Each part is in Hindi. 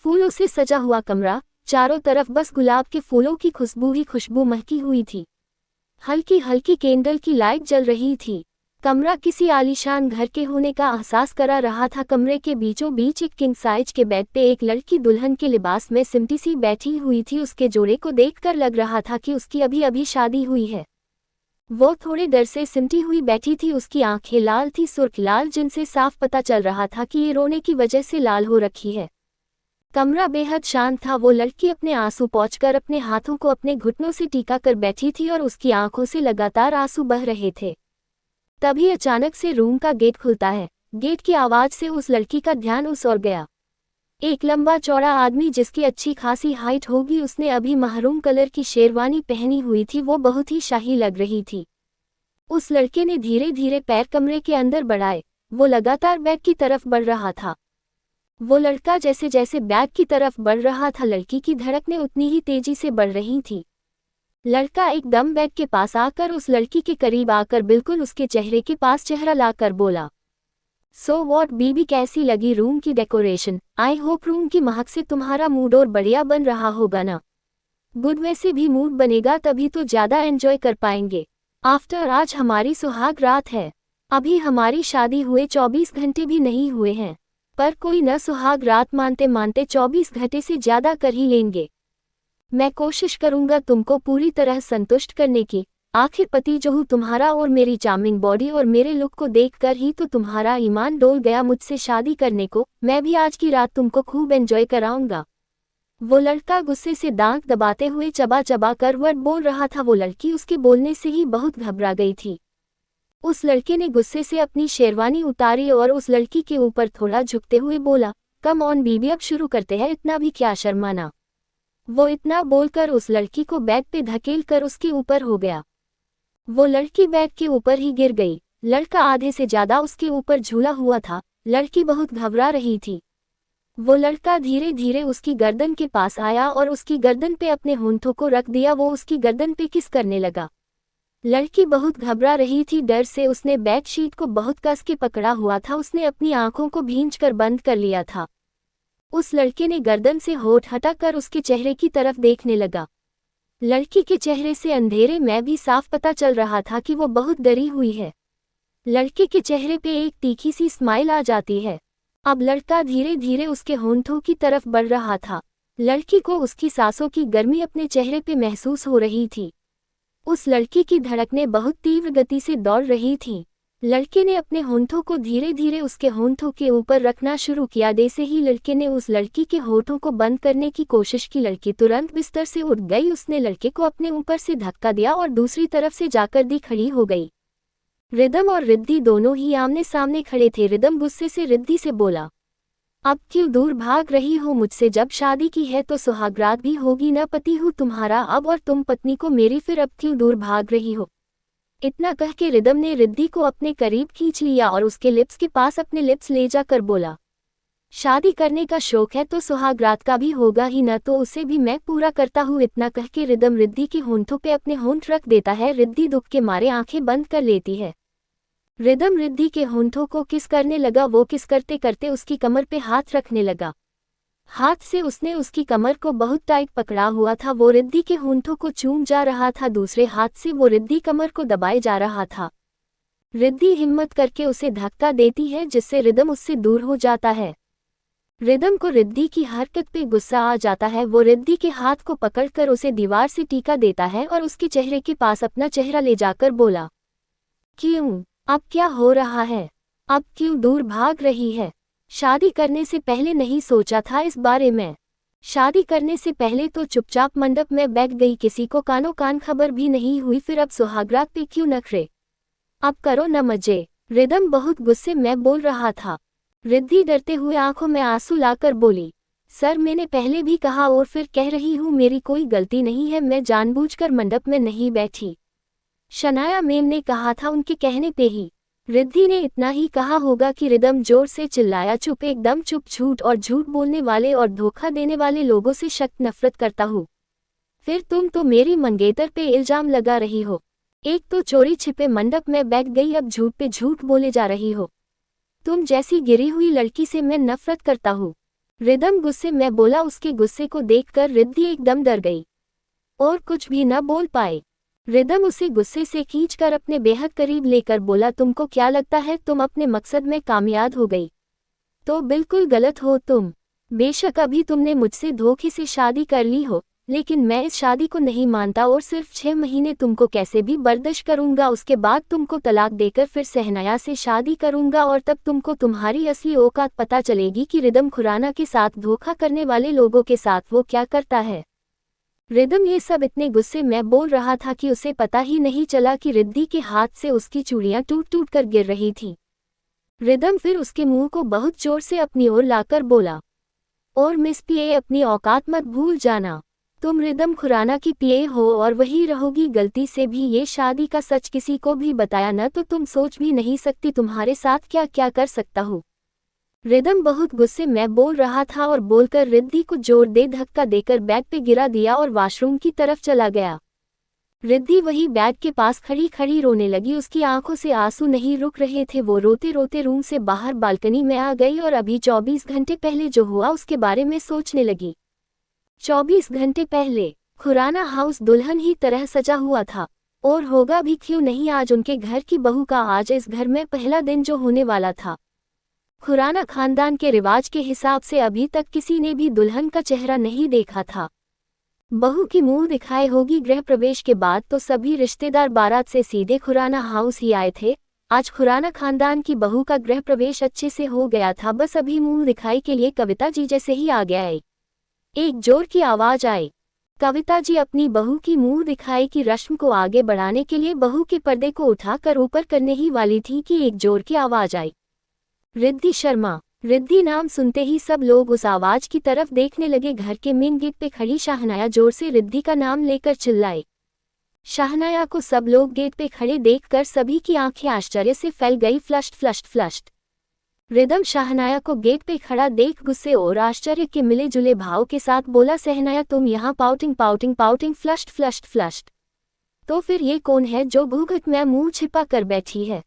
फूलों से सजा हुआ कमरा, चारों तरफ बस गुलाब के फूलों की खुशबू ही खुशबू महकी हुई थी। हल्की हल्की कैंडल की लाइट जल रही थी। कमरा किसी आलीशान घर के होने का एहसास करा रहा था। कमरे के बीचों बीच एक किंग साइज के बेड पे एक लड़की दुल्हन के लिबास में सिमटी सी बैठी हुई थी। उसके जोड़े को देखकर लग रहा था कि उसकी अभी अभी शादी हुई है। वो थोड़े डर से सिमटी हुई बैठी थी। उसकी आंखें लाल थी, सुर्ख लाल, जिनसे साफ पता चल रहा था कि ये रोने की वजह से लाल हो रखी है। कमरा बेहद शांत था। वो लड़की अपने आंसू पोंछकर अपने हाथों को अपने घुटनों से टीका कर बैठी थी और उसकी आंखों से लगातार आंसू बह रहे थे। तभी अचानक से रूम का गेट खुलता है। गेट की आवाज से उस लड़की का ध्यान उस ओर गया। एक लंबा चौड़ा आदमी जिसकी अच्छी खासी हाइट होगी, उसने अभी महरून कलर की शेरवानी पहनी हुई थी। वो बहुत ही शाही लग रही थी। उस लड़के ने धीरे धीरे पैर कमरे के अंदर बढ़ाए। वो लगातार बैग की तरफ बढ़ रहा था। वो लड़का जैसे जैसे बैग की तरफ बढ़ रहा था, लड़की की धड़कनें उतनी ही तेजी से बढ़ रही थी। लड़का एकदम बैग के पास आकर उस लड़की के करीब आकर बिल्कुल उसके चेहरे के पास चेहरा लाकर बोला, सो वॉट बीबी, कैसी लगी रूम की डेकोरेशन? आई होप रूम की महक से तुम्हारा मूड और बढ़िया बन रहा होगा ना? गुड, वैसे भी मूड बनेगा तभी तो ज़्यादा एंजॉय कर पाएंगे। आफ्टर आज हमारी सुहाग रात है। अभी हमारी शादी हुए 24 घंटे भी नहीं हुए हैं, पर कोई न सुहाग रात मानते मानते 24 घंटे से ज़्यादा कर ही लेंगे। मैं कोशिश करूंगा तुमको पूरी तरह संतुष्ट करने की। आखिर पति जो हूँ तुम्हारा, और मेरी चार्मिंग बॉडी और मेरे लुक को देखकर ही तो तुम्हारा ईमान डोल गया मुझसे शादी करने को। मैं भी आज की रात तुमको खूब एंजॉय कराऊंगा। वो लड़का गुस्से से दांत दबाते हुए चबा चबा कर वर्ड बोल रहा था। वो लड़की उसके बोलने से ही बहुत घबरा गई थी। उस लड़के ने गुस्से से अपनी शेरवानी उतारी और उस लड़की के ऊपर थोड़ा झुकते हुए बोला, कम ऑन बीबी, अब शुरू करते हैं, इतना भी क्या शर्माना। वो इतना बोलकर उस लड़की को बैग पे धकेल कर उसके ऊपर हो गया। वो लड़की बैग के ऊपर ही गिर गई। लड़का आधे से ज्यादा उसके ऊपर झूला हुआ था। लड़की बहुत घबरा रही थी। वो लड़का धीरे धीरे उसकी गर्दन के पास आया और उसकी गर्दन पे अपने होंठों को रख दिया। वो उसकी गर्दन पे किस करने लगा। लड़की बहुत घबरा रही थी। डर से उसने बेड शीट को बहुत कस के पकड़ा हुआ था। उसने अपनी आंखों को भींचकर बंद कर लिया था। उस लड़के ने गर्दन से होठ हटाकर उसके चेहरे की तरफ देखने लगा। लड़की के चेहरे से अंधेरे में भी साफ पता चल रहा था कि वो बहुत डरी हुई है। लड़के के चेहरे पे एक तीखी सी स्माइल आ जाती है। अब लड़का धीरे धीरे उसके होंठों की तरफ बढ़ रहा था। लड़की को उसकी सांसों की गर्मी अपने चेहरे पे महसूस हो रही थी। उस लड़की की धड़कनें बहुत तीव्र गति से दौड़ रही थीं। लड़के ने अपने होंठों को धीरे धीरे उसके होंठों के ऊपर रखना शुरू किया। जैसे ही लड़के ने उस लड़की के होंठों को बंद करने की कोशिश की, लड़की तुरंत बिस्तर से उठ गई। उसने लड़के को अपने ऊपर से धक्का दिया और दूसरी तरफ से जाकर दी खड़ी हो गई। रिदम और रिद्धि दोनों ही आमने सामने खड़े थे। रिदम गुस्से से रिद्धि से बोला, अब क्यों दूर भाग रही हो मुझसे? जब शादी की है तो सुहागरात भी होगी न? पति हूँ तुम्हारा अब और तुम पत्नी को मेरी, फिर अब क्यों दूर भाग रही हो? इतना कह के रिदम ने रिद्धि को अपने करीब खींच लिया और उसके लिप्स के पास अपने लिप्स ले जाकर बोला, शादी करने का शौक है तो सुहागरात का भी होगा ही न, तो उसे भी मैं पूरा करता हूँ। इतना कह के रिदम रिद्धि के होंठों पे अपने होंठ रख देता है। रिद्धि दुख के मारे आंखें बंद कर लेती है। रिदम रिद्धि के होंठों को किस करने लगा। वो किस करते करते उसकी कमर पे हाथ रखने लगा। हाथ से उसने उसकी कमर को बहुत टाइट पकड़ा हुआ था। वो रिद्धि के होंठों को चूम जा रहा था। दूसरे हाथ से वो रिद्धि कमर को दबाए जा रहा था। रिद्धि हिम्मत करके उसे धक्का देती है जिससे रिदम उससे दूर हो जाता है। रिदम को रिद्धि की हरकत पे गुस्सा आ जाता है। वो रिद्धि के हाथ को पकड़कर उसे दीवार से टीका देता है और उसके चेहरे के पास अपना चेहरा ले जाकर बोला, क्यों? अब क्या हो रहा है? अब क्यों दूर भाग रही है? शादी करने से पहले नहीं सोचा था इस बारे में? शादी करने से पहले तो चुपचाप मंडप में बैठ गई, किसी को कानो कान खबर भी नहीं हुई, फिर अब सुहागरात पे क्यों नखरे? अब करो न मजे। रिदम बहुत गुस्से में बोल रहा था। रिद्धि डरते हुए आंखों में आंसू लाकर बोली, सर मैंने पहले भी कहा और फिर कह रही हूँ, मेरी कोई गलती नहीं है, मैं जानबूझकर मंडप में नहीं बैठी। शनाया मैम ने कहा था, उनके कहने पे ही। रिद्धि ने इतना ही कहा होगा कि रिदम जोर से चिल्लाया, चुप, एकदम चुप। झूठ और झूठ बोलने वाले और धोखा देने वाले लोगों से सख्त नफरत करता हूँ। फिर तुम तो मेरी मंगेतर पे इल्जाम लगा रही हो। एक तो चोरी छिपे मंडप में बैठ गई, अब झूठ पे झूठ बोले जा रही हो। तुम जैसी गिरी हुई लड़की से मैं नफरत करता हूँ। रिदम गुस्से में बोला। उसके गुस्से को देखकर रिद्धि एकदम डर गई और कुछ भी न बोल पाए। रिदम उसे गुस्से से खींचकर अपने बेहद करीब लेकर बोला, तुमको क्या लगता है तुम अपने मकसद में कामयाब हो गई? तो बिल्कुल गलत हो तुम। बेशक अभी तुमने मुझसे धोखे से शादी कर ली हो, लेकिन मैं इस शादी को नहीं मानता और सिर्फ 6 महीने तुमको कैसे भी बर्दाश्त करूंगा। उसके बाद तुमको तलाक देकर फिर सहनाया से शादी करूंगा और तब तुमको तुम्हारी असली औकात पता चलेगी कि रिदम खुराना के साथ धोखा करने वाले लोगों के साथ वो क्या करता है। रिदम ये सब इतने गुस्से में बोल रहा था कि उसे पता ही नहीं चला कि रिद्धि के हाथ से उसकी चूड़ियां टूट टूट कर गिर रही थीं। रिदम फिर उसके मुंह को बहुत जोर से अपनी ओर लाकर बोला, और मिस पीए अपनी औकात मत भूल जाना। तुम रिदम खुराना की पीए हो और वही रहोगी। गलती से भी ये शादी का सच किसी को भी बताया न तो तुम सोच भी नहीं सकती तुम्हारे साथ क्या क्या कर सकता हूँ। रिदम बहुत गुस्से में बोल रहा था और बोलकर रिद्धि को जोर दे धक्का देकर बेड पे गिरा दिया और वॉशरूम की तरफ चला गया। रिद्धि वही बेड के पास खड़ी खड़ी रोने लगी। उसकी आंखों से आंसू नहीं रुक रहे थे। वो रोते रोते रूम से बाहर बालकनी में आ गई और अभी 24 घंटे पहले जो हुआ उसके बारे में सोचने लगी। 24 घंटे पहले खुराना हाउस दुल्हन ही तरह सजा हुआ था, और होगा भी क्यों नहीं आज उनके घर की बहू का, आज इस घर में पहला दिन जो होने वाला था। खुराना खानदान के रिवाज के हिसाब से अभी तक किसी ने भी दुल्हन का चेहरा नहीं देखा था। बहू की मुंह दिखाए होगी। गृह प्रवेश के बाद तो सभी रिश्तेदार बारात से सीधे खुराना हाउस ही आए थे। आज खुराना खानदान की बहू का गृह प्रवेश अच्छे से हो गया था, बस अभी मुंह दिखाई के लिए कविता जी जैसे ही आ गया है। एक जोर की आवाज आई। कविता जी अपनी बहू की मुंह दिखाई की रस्म को आगे बढ़ाने के लिए बहू के पर्दे को उठाकर ऊपर करने ही वाली थी कि एक जोर की आवाज आई, रिद्धि शर्मा। रिद्धि नाम सुनते ही सब लोग उस आवाज की तरफ देखने लगे। घर के मेन गेट पे खड़ी शाहनाया जोर से रिद्धि का नाम लेकर चिल्लाई। शाहनाया को सब लोग गेट पे खड़े देखकर सभी की आंखें आश्चर्य से फैल गई। Flushed flushed flushed. रिदम शाहनाया को गेट पे खड़ा देख गुस्से और आश्चर्य के मिले जुले भाव के साथ बोला, सहनाया तुम यहाँ pouting pouting pouting flushed flushed flushed. तो फिर ये कौन है जो घूंघट में मुंह छिपा कर बैठी है?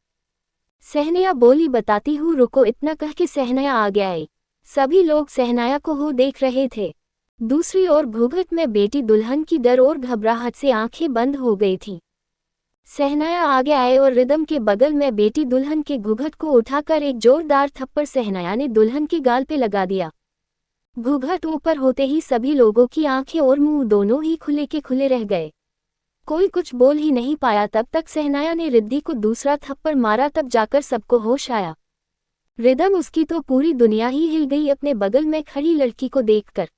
सहनाया बोली, बताती हूँ रुको। इतना कह के सहनाया आ गया है। सभी लोग सहनाया को हो देख रहे थे। दूसरी ओर घूंघट में बेटी दुल्हन की डर और घबराहट से आंखें बंद हो गई थी। सहनाया आगे आए और रिदम के बगल में बेटी दुल्हन के घूंघट को उठाकर एक जोरदार थप्पड़ सहनाया ने दुल्हन के गाल पे लगा दिया। घूंघट ऊपर होते ही सभी लोगों की आंखें और मुंह दोनों ही खुले के खुले रह गए। कोई कुछ बोल ही नहीं पाया। तब तक सहनाया ने रिद्धि को दूसरा थप्पड़ मारा, तब जाकर सबको होश आया। रिदम उसकी तो पूरी दुनिया ही हिल गई अपने बगल में खड़ी लड़की को देखकर।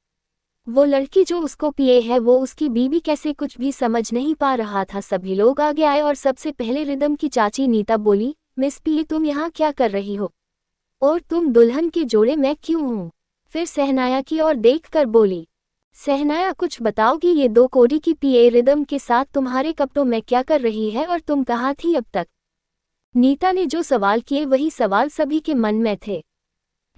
वो लड़की जो उसको पिए है वो उसकी बीवी कैसे, कुछ भी समझ नहीं पा रहा था। सभी लोग आगे आए और सबसे पहले रिदम की चाची नीता बोली, मिस पिए तुम यहाँ क्या कर रही हो और तुम दुल्हन के जोड़े में क्यों हो? फिर सहनाया की ओर देखकर बोली, सहनाया कुछ बताओगी? ये 2 कोड़ी की पिए रिदम के साथ तुम्हारे कपड़ों में क्या कर रही है और तुम कहाँ थी अब तक? नीता ने जो सवाल किए वही सवाल सभी के मन में थे।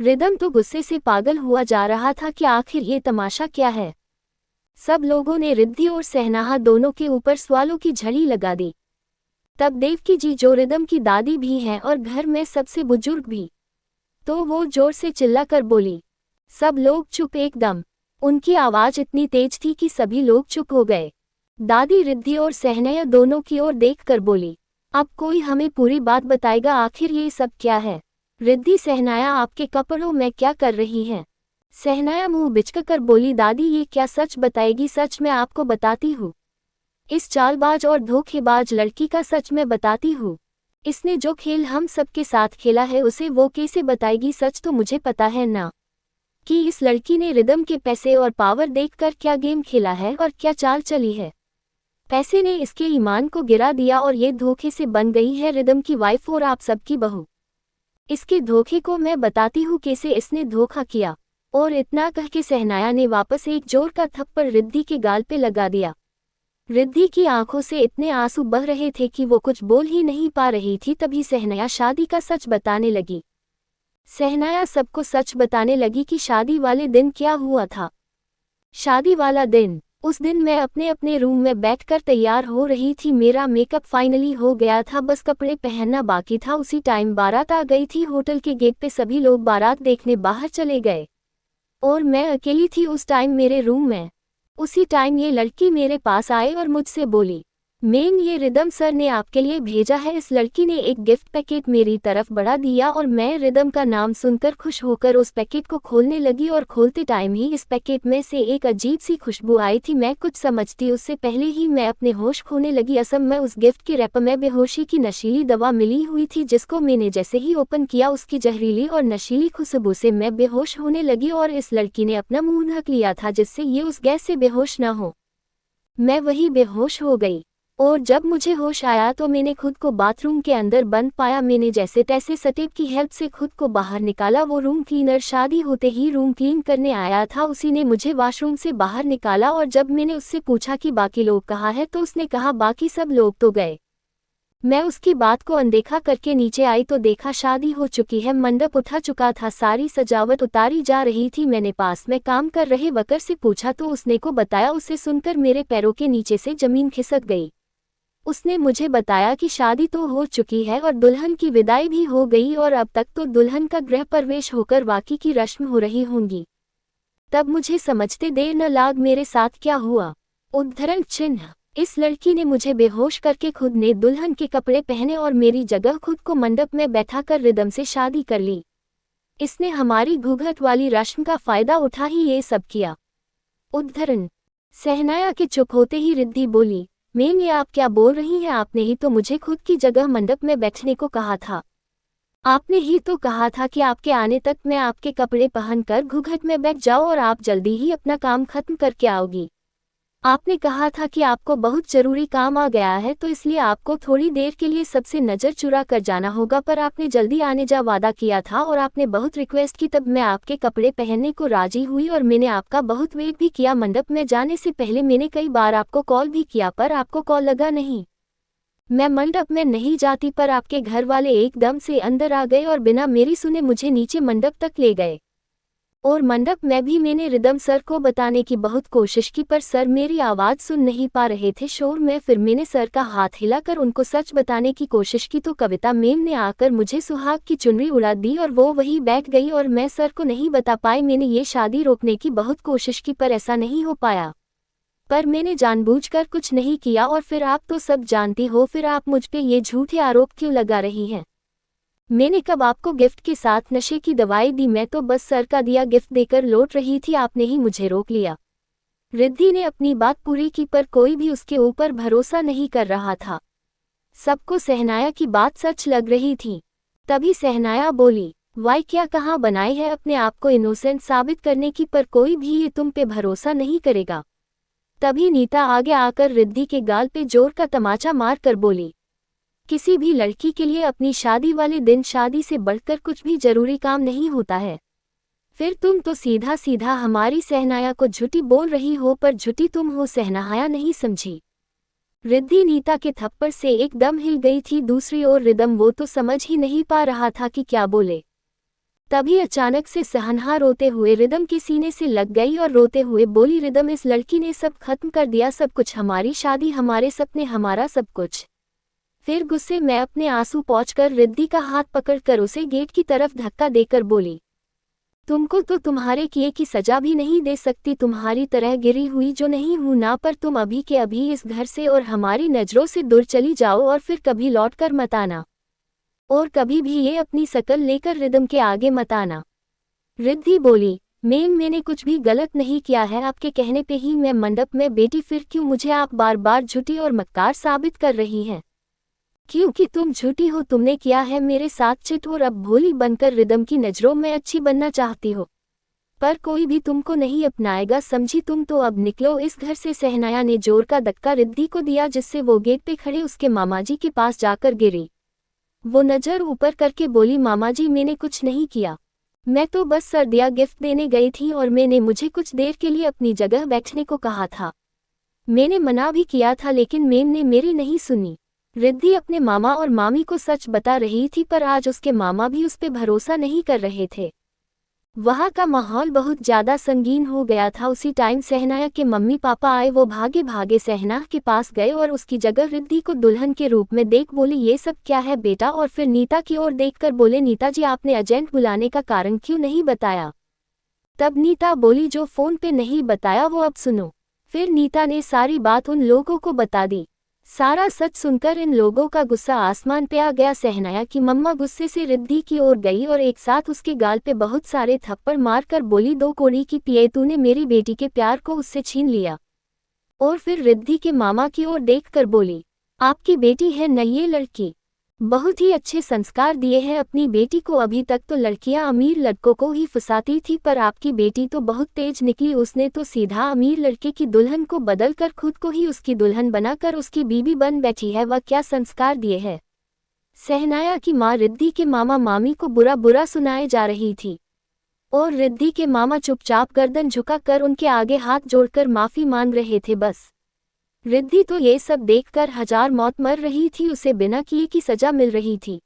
रिदम तो गुस्से से पागल हुआ जा रहा था कि आखिर ये तमाशा क्या है। सब लोगों ने रिद्धि और सहनाया दोनों के ऊपर सवालों की झड़ी लगा दी। तब देवकी जी जो रिदम की दादी भी हैं और घर में सबसे बुजुर्ग भी, तो वो जोर से चिल्लाकर बोली। सब लोग चुप एकदम। उनकी आवाज इतनी तेज थी कि सभी लोग चुप हो गए। दादी रिद्धि और सहनाया दोनों की ओर देखकर बोली, अब कोई हमें पूरी बात बताएगा, आखिर ये सब क्या है? रिद्धि, सहनाया आपके कपड़ों में क्या कर रही हैं? सहनाया मुंह बिचकर बोली, दादी ये क्या सच बताएगी? सच मैं आपको बताती हूँ। इस चालबाज और धोखेबाज लड़की का सच मैं बताती हूँ। इसने जो खेल हम सबके साथ खेला है उसे वो कैसे बताएगी? सच तो मुझे पता है ना कि इस लड़की ने रिदम के पैसे और पावर देखकर क्या गेम खेला है और क्या चाल चली है। पैसे ने इसके ईमान को गिरा दिया और ये धोखे से बन गई है रिदम की वाइफ और आप सबकी बहू। इसके धोखे को मैं बताती हूँ कैसे इसने धोखा किया। और इतना कह के सहनाया ने वापस एक जोर का थप्पड़ रिद्धि के गाल पे लगा दिया। रिद्धि की आंखों से इतने आंसू बह रहे थे कि वो कुछ बोल ही नहीं पा रही थी। तभी सहनाया शादी का सच बताने लगी। सहनाया सबको सच बताने लगी कि शादी वाले दिन क्या हुआ था। शादी वाला दिन, उस दिन मैं अपने अपने रूम में बैठकर तैयार हो रही थी। मेरा मेकअप फाइनली हो गया था, बस कपड़े पहनना बाकी था। उसी टाइम बारात आ गई थी। होटल के गेट पे सभी लोग बारात देखने बाहर चले गए। और मैं अकेली थी उस टाइम मेरे रूम में। उसी टाइम ये लड़की मेरे पास आई और मुझसे बोली, मैम ये रिदम सर ने आपके लिए भेजा है। इस लड़की ने एक गिफ्ट पैकेट मेरी तरफ बढ़ा दिया और मैं रिदम का नाम सुनकर खुश होकर उस पैकेट को खोलने लगी और खोलते टाइम ही इस पैकेट में से एक अजीब सी खुशबू आई थी। मैं कुछ समझती उससे पहले ही मैं अपने होश खोने लगी। असम में उस गिफ्ट के रैपर में बेहोशी की नशीली दवा मिली हुई थी, जिसको मैंने जैसे ही ओपन किया उसकी जहरीली और नशीली खुशबू से मैं बेहोश होने लगी और इस लड़की ने अपना मुंह ढक लिया था जिससे ये उस गैस से बेहोश न हो। मैं वही बेहोश हो गई और जब मुझे होश आया तो मैंने खुद को बाथरूम के अंदर बंद पाया। मैंने जैसे तैसे सटेप की हेल्प से खुद को बाहर निकाला। वो रूम क्लीनर शादी होते ही रूम क्लीन करने आया था, उसी ने मुझे वॉशरूम से बाहर निकाला और जब मैंने उससे पूछा कि बाकी लोग कहाँ हैं तो उसने कहा बाकी सब लोग तो गए। मैं उसकी बात को अनदेखा करके नीचे आई तो देखा शादी हो चुकी है, मंडप उठा चुका था, सारी सजावट उतारी जा रही थी। मैंने पास में काम कर रहे वर्कर से पूछा तो उसने को बताया। उसे सुनकर मेरे पैरों के नीचे से जमीन खिसक गई। उसने मुझे बताया कि शादी तो हो चुकी है और दुल्हन की विदाई भी हो गई और अब तक तो दुल्हन का गृह प्रवेश होकर वाकी की रस्म हो रही होंगी। तब मुझे समझते देर न लाग मेरे साथ क्या हुआ। उद्धरण चिन्ह। इस लड़की ने मुझे बेहोश करके खुद ने दुल्हन के कपड़े पहने और मेरी जगह खुद को मंडप में बैठाकर रिदम से शादी कर ली। इसने हमारी घूंघट वाली रस्म का फायदा उठा ही ये सब किया। उद्धरण। सहनाया के चुप होते ही रिद्धि बोली, मैम ये आप क्या बोल रही हैं? आपने ही तो मुझे खुद की जगह मंडप में बैठने को कहा था। आपने ही तो कहा था कि आपके आने तक मैं आपके कपड़े पहनकर घूंघट में बैठ जाऊं और आप जल्दी ही अपना काम खत्म करके आओगी। आपने कहा था कि आपको बहुत जरूरी काम आ गया है तो इसलिए आपको थोड़ी देर के लिए सबसे नज़र चुरा कर जाना होगा, पर आपने जल्दी आने जा वादा किया था और आपने बहुत रिक्वेस्ट की तब मैं आपके कपड़े पहनने को राजी हुई और मैंने आपका बहुत वेट भी किया। मंडप में जाने से पहले मैंने कई बार आपको कॉल भी किया पर आपको कॉल लगा नहीं। मैं मंडप में नहीं जाती पर आपके घर वाले एकदम से अंदर आ गए और बिना मेरी सुने मुझे नीचे मंडप तक ले गए। और मंडप में भी मैंने रिदम सर को बताने की बहुत कोशिश की पर सर मेरी आवाज़ सुन नहीं पा रहे थे शोर में। फिर मैंने सर का हाथ हिलाकर उनको सच बताने की कोशिश की तो कविता मैम ने आकर मुझे सुहाग की चुनरी उड़ा दी और वो वहीं बैठ गई और मैं सर को नहीं बता पाई। मैंने ये शादी रोकने की बहुत कोशिश की पर ऐसा नहीं हो पाया। पर मैंने जानबूझकर कुछ नहीं किया और फिर आप तो सब जानती हो, फिर आप मुझ पे ये झूठे आरोप क्यों लगा रही हैं? मैंने कब आपको गिफ्ट के साथ नशे की दवाई दी? मैं तो बस सर का दिया गिफ्ट देकर लौट रही थी, आपने ही मुझे रोक लिया। रिद्धि ने अपनी बात पूरी की पर कोई भी उसके ऊपर भरोसा नहीं कर रहा था। सबको सहनाया की बात सच लग रही थी। तभी सहनाया बोली, वाई क्या कहाँ बनाई है अपने आप को इनोसेंट साबित करने की, पर कोई भी ये तुम पे भरोसा नहीं करेगा। तभी नीता आगे आकर रिद्धि के गाल पे जोर का तमाचा मार कर बोली, किसी भी लड़की के लिए अपनी शादी वाले दिन शादी से बढ़कर कुछ भी जरूरी काम नहीं होता है। फिर तुम तो सीधा सीधा हमारी सहनाया को झूठी बोल रही हो, पर झूठी तुम हो, सहनाया नहीं समझी। रिद्धि नीता के थप्पड़ से एकदम हिल गई थी। दूसरी ओर रिदम, वो तो समझ ही नहीं पा रहा था कि क्या बोले। तभी अचानक से सहनाया रोते हुए रिदम के सीने से लग गई और रोते हुए बोली, रिदम इस लड़की ने सब खत्म कर दिया, सब कुछ, हमारी शादी, हमारे सपने, हमारा सब कुछ। फिर गुस्से में अपने आंसू पोंछकर रिद्धि का हाथ पकड़कर उसे गेट की तरफ धक्का देकर बोली, तुमको तो तुम्हारे किए की सजा भी नहीं दे सकती, तुम्हारी तरह गिरी हुई जो नहीं हूं ना, पर तुम अभी के अभी इस घर से और हमारी नज़रों से दूर चली जाओ और फिर कभी लौट कर मत आना, और कभी भी ये अपनी शकल लेकर रिदम के आगे मत आना। रिद्धि बोली, मैम मैंने कुछ भी गलत नहीं किया है, आपके कहने पे ही मैं मंडप में बैठी, फिर क्यों मुझे आप बार बार झूठी और मक्कार साबित कर रही हैं? क्योंकि तुम झूठी हो, तुमने किया है मेरे साथ चिट और अब भोली बनकर रिदम की नज़रों में अच्छी बनना चाहती हो, पर कोई भी तुमको नहीं अपनाएगा, समझी? तुम तो अब निकलो इस घर से। सहनाया ने जोर का धक्का रिद्धि को दिया जिससे वो गेट पे खड़े उसके मामाजी के पास जाकर गिरी। वो नज़र ऊपर करके बोली, मामाजी मैंने कुछ नहीं किया, मैं तो बस सर्दिया गिफ्ट देने गई थी और मैंने मुझे कुछ देर के लिए अपनी जगह बैठने को कहा था। मैंने मना भी किया था लेकिन मैम ने मेरी नहीं सुनी। रिद्धि अपने मामा और मामी को सच बता रही थी पर आज उसके मामा भी उस पे भरोसा नहीं कर रहे थे। वहाँ का माहौल बहुत ज़्यादा संगीन हो गया था। उसी टाइम सहनाया के मम्मी पापा आए। वो भागे भागे सहनाया के पास गए और उसकी जगह रिद्धि को दुल्हन के रूप में देख बोली, ये सब क्या है बेटा? और फिर नीता की ओर देखकर बोले, नीता जी आपने एजेंट बुलाने का कारण क्यों नहीं बताया? तब नीता बोली, जो फोन पे नहीं बताया वो अब सुनो। फिर नीता ने सारी बात उन लोगों को बता दी। सारा सच सुनकर इन लोगों का गुस्सा आसमान पे आ गया। सहनाया की मम्मा गुस्से से रिद्धि की ओर गई और एक साथ उसके गाल पे बहुत सारे थप्पड़ मारकर बोली, 2 कौड़ी की पिए, तूने मेरी बेटी के प्यार को उससे छीन लिया। और फिर रिद्धि के मामा की ओर देखकर बोली, आपकी बेटी है न ये लड़की, बहुत ही अच्छे संस्कार दिए हैं अपनी बेटी को। अभी तक तो लड़कियां अमीर लड़कों को ही फंसाती थी, पर आपकी बेटी तो बहुत तेज निकली। उसने तो सीधा अमीर लड़के की दुल्हन को बदलकर खुद को ही उसकी दुल्हन बनाकर उसकी बीबी बन बैठी है। वह क्या संस्कार दिए हैं। सहनाया की माँ रिद्धि के मामा मामी को बुरा बुरा सुनाए जा रही थी और रिद्धि के मामा चुपचाप गर्दन झुकाकर उनके आगे हाथ जोड़कर माफी मांग रहे थे। बस रिद्धि तो ये सब देखकर हजार मौत मर रही थी, उसे बिना किए की सजा मिल रही थी।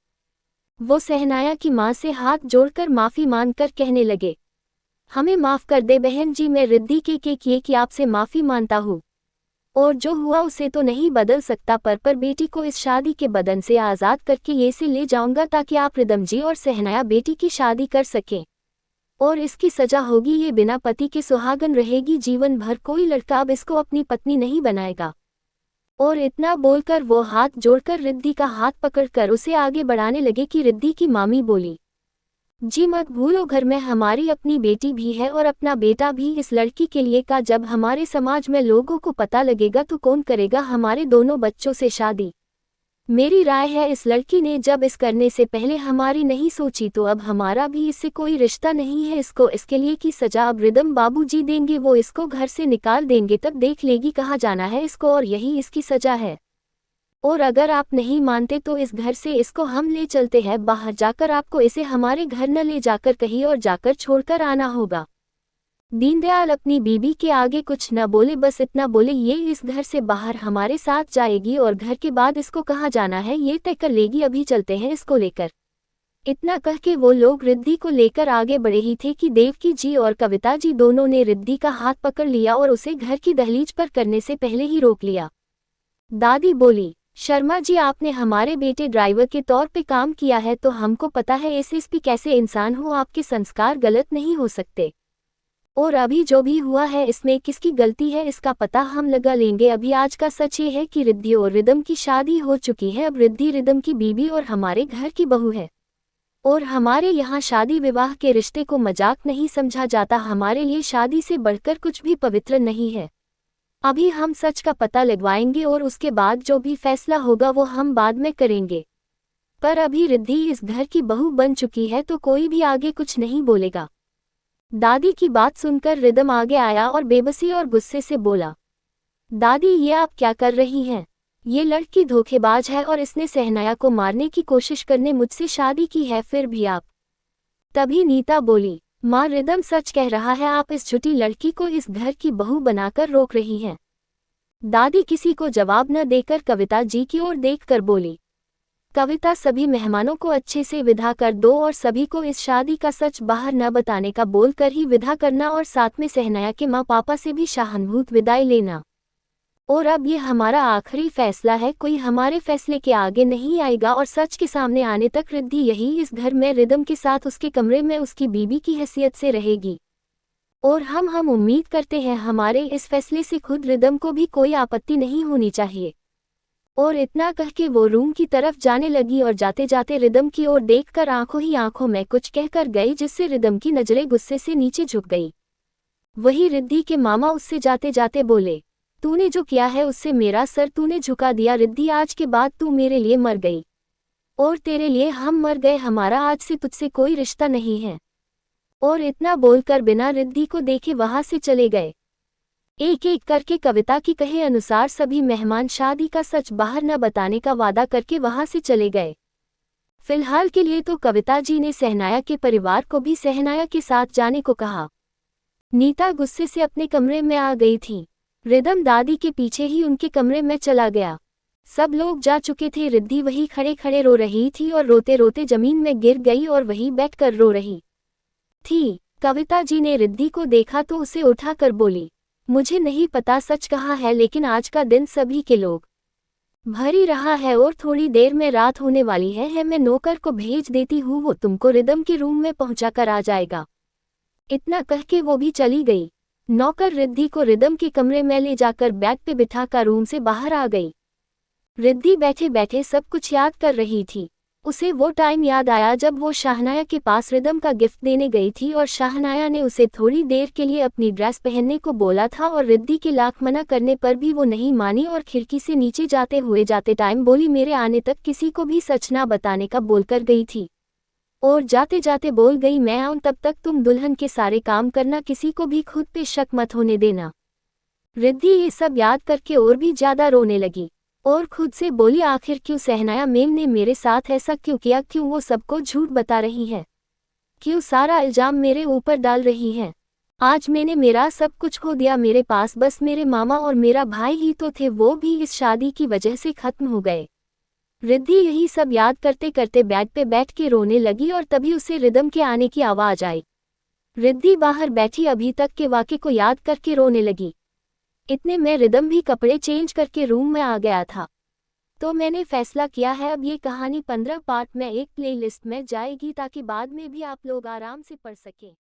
वो सहनाया की माँ से हाथ जोड़कर माफी मांगकर कहने लगे, हमें माफ कर दे बहन जी, मैं रिद्धि के किए कि आपसे माफी मांगता हूँ और जो हुआ उसे तो नहीं बदल सकता, पर बेटी को इस शादी के बंधन से आज़ाद करके ये से ले जाऊंगा ताकि आप रिदम जी और सहनाया बेटी की शादी कर सकें। और इसकी सजा होगी, ये बिना पति के सुहागन रहेगी जीवन भर। कोई लड़का अब इसको अपनी पत्नी नहीं बनाएगा। और इतना बोलकर वो हाथ जोड़कर रिद्धि का हाथ पकड़कर उसे आगे बढ़ाने लगे कि रिद्धि की मामी बोली, जी मत भूलो, घर में हमारी अपनी बेटी भी है और अपना बेटा भी इस लड़की के लिए का। जब हमारे समाज में लोगों को पता लगेगा तो कौन करेगा हमारे दोनों बच्चों से शादी। मेरी राय है इस लड़की ने जब इस करने से पहले हमारी नहीं सोची तो अब हमारा भी इससे कोई रिश्ता नहीं है। इसको इसके लिए की सजा अब रिदम बाबूजी देंगे, वो इसको घर से निकाल देंगे, तब देख लेगी कहाँ जाना है इसको, और यही इसकी सजा है। और अगर आप नहीं मानते तो इस घर से इसको हम ले चलते हैं बाहर, जाकर आपको इसे हमारे घर न ले जाकर कहीं और जाकर छोड़कर आना होगा। दीनदयाल अपनी बीबी के आगे कुछ न बोले, बस इतना बोले, ये इस घर से बाहर हमारे साथ जाएगी और घर के बाद इसको कहाँ जाना है ये तय कर लेगी, अभी चलते हैं इसको लेकर। इतना कह के वो लोग रिद्धि को लेकर आगे बढ़े ही थे कि देवकी जी और कविता जी दोनों ने रिद्धि का हाथ पकड़ लिया और उसे घर की दहलीज पर करने से पहले ही रोक लिया। दादी बोली, शर्मा जी, आपने हमारे बेटे ड्राइवर के तौर पे काम किया है तो हमको पता है एसएसपी कैसे इंसान हो, आपके संस्कार गलत नहीं हो सकते। और अभी जो भी हुआ है इसमें किसकी गलती है इसका पता हम लगा लेंगे। अभी आज का सच ये है कि रिद्धि और रिदम की शादी हो चुकी है। अब रिद्धि रिदम की बीबी और हमारे घर की बहू है और हमारे यहाँ शादी विवाह के रिश्ते को मजाक नहीं समझा जाता। हमारे लिए शादी से बढ़कर कुछ भी पवित्र नहीं है। अभी हम सच का पता लगवाएंगे और उसके बाद जो भी फैसला होगा वो हम बाद में करेंगे। पर अभी रिद्धि इस घर की बहू बन चुकी है तो कोई भी आगे कुछ नहीं बोलेगा। दादी की बात सुनकर रिदम आगे आया और बेबसी और गुस्से से बोला, दादी ये आप क्या कर रही हैं? ये लड़की धोखेबाज है और इसने सहनाया को मारने की कोशिश करने मुझसे शादी की है, फिर भी आप। तभी नीता बोली, माँ रिदम सच कह रहा है, आप इस झूठी लड़की को इस घर की बहू बनाकर रोक रही हैं। दादी किसी को जवाब न देकर कविता जी की ओर देखकर बोली, कविता, सभी मेहमानों को अच्छे से विदा कर दो और सभी को इस शादी का सच बाहर न बताने का बोलकर ही विदा करना और साथ में सहनाया के माँ पापा से भी सहानुभूत विदाई लेना। और अब ये हमारा आखिरी फैसला है, कोई हमारे फैसले के आगे नहीं आएगा और सच के सामने आने तक रिद्धि यही इस घर में रिदम के साथ उसके कमरे में उसकी बीबी की हैसियत से रहेगी। और हम उम्मीद करते हैं हमारे इस फैसले से खुद रिदम को भी कोई आपत्ति नहीं होनी चाहिए। और इतना कह के वो रूम की तरफ जाने लगी और जाते जाते रिदम की ओर देखकर आंखों ही आंखों में कुछ कहकर गई, जिससे रिदम की नजरें गुस्से से नीचे झुक गई। वही रिद्धि के मामा उससे जाते जाते बोले, तूने जो किया है उससे मेरा सर तूने झुका दिया रिद्धि, आज के बाद तू मेरे लिए मर गई और तेरे लिए हम मर गए, हमारा आज से तुझसे कोई रिश्ता नहीं है। और इतना बोलकर बिना रिद्धि को देखे वहां से चले गए। एक एक करके कविता की कहे अनुसार सभी मेहमान शादी का सच बाहर न बताने का वादा करके वहां से चले गए। फिलहाल के लिए तो कविता जी ने सहनाया के परिवार को भी सहनाया के साथ जाने को कहा। नीता गुस्से से अपने कमरे में आ गई थी। रिदम दादी के पीछे ही उनके कमरे में चला गया। सब लोग जा चुके थे, रिद्धि वही खड़े खड़े रो रही थी और रोते रोते जमीन में गिर गई और वहीं बैठकर रो रही थी। कविता जी ने रिद्धि को देखा तो उसे उठाकर बोली, मुझे नहीं पता सच कहा है, लेकिन आज का दिन सभी के लोग भर ही रहा है और थोड़ी देर में रात होने वाली है। मैं नौकर को भेज देती हूँ, वो तुमको रिदम के रूम में पहुंचा कर आ जाएगा। इतना कह के वो भी चली गई। नौकर रिद्धि को रिदम के कमरे में ले जाकर बैग पे बिठाकर रूम से बाहर आ गई। रिद्धि बैठे बैठे सब कुछ याद कर रही थी। उसे वो टाइम याद आया जब वो शाहनाया के पास रिदम का गिफ्ट देने गई थी और शाहनाया ने उसे थोड़ी देर के लिए अपनी ड्रेस पहनने को बोला था और रिद्धि के लाख मना करने पर भी वो नहीं मानी और खिड़की से नीचे जाते टाइम बोली मेरे आने तक किसी को भी सच ना बताने का बोलकर गई थी। और जाते जाते बोल गई मैं आऊं तब तक तुम दुल्हन के सारे काम करना, किसी को भी खुद पे शक मत होने देना। रिद्धि ये सब याद करके और भी ज्यादा रोने लगी और खुद से बोली आखिर क्यों सहनाया मैम ने मेरे साथ ऐसा क्यों किया, क्यों वो सबको झूठ बता रही है, क्यों सारा इल्जाम मेरे ऊपर डाल रही है। आज मैंने मेरा सब कुछ खो दिया, मेरे पास बस मेरे मामा और मेरा भाई ही तो थे, वो भी इस शादी की वजह से खत्म हो गए। रिद्धि यही सब याद करते करते बेड पे बैठ के रोने लगी और तभी उसे रिदम के आने की आवाज आई। रिद्धि बाहर बैठी अभी तक के वाक़े को याद करके रोने लगी। इतने में रिदम भी कपड़े चेंज करके रूम में आ गया था। तो मैंने फैसला किया है अब ये कहानी 15 पार्ट में एक प्लेलिस्ट में जाएगी ताकि बाद में भी आप लोग आराम से पढ़ सकें।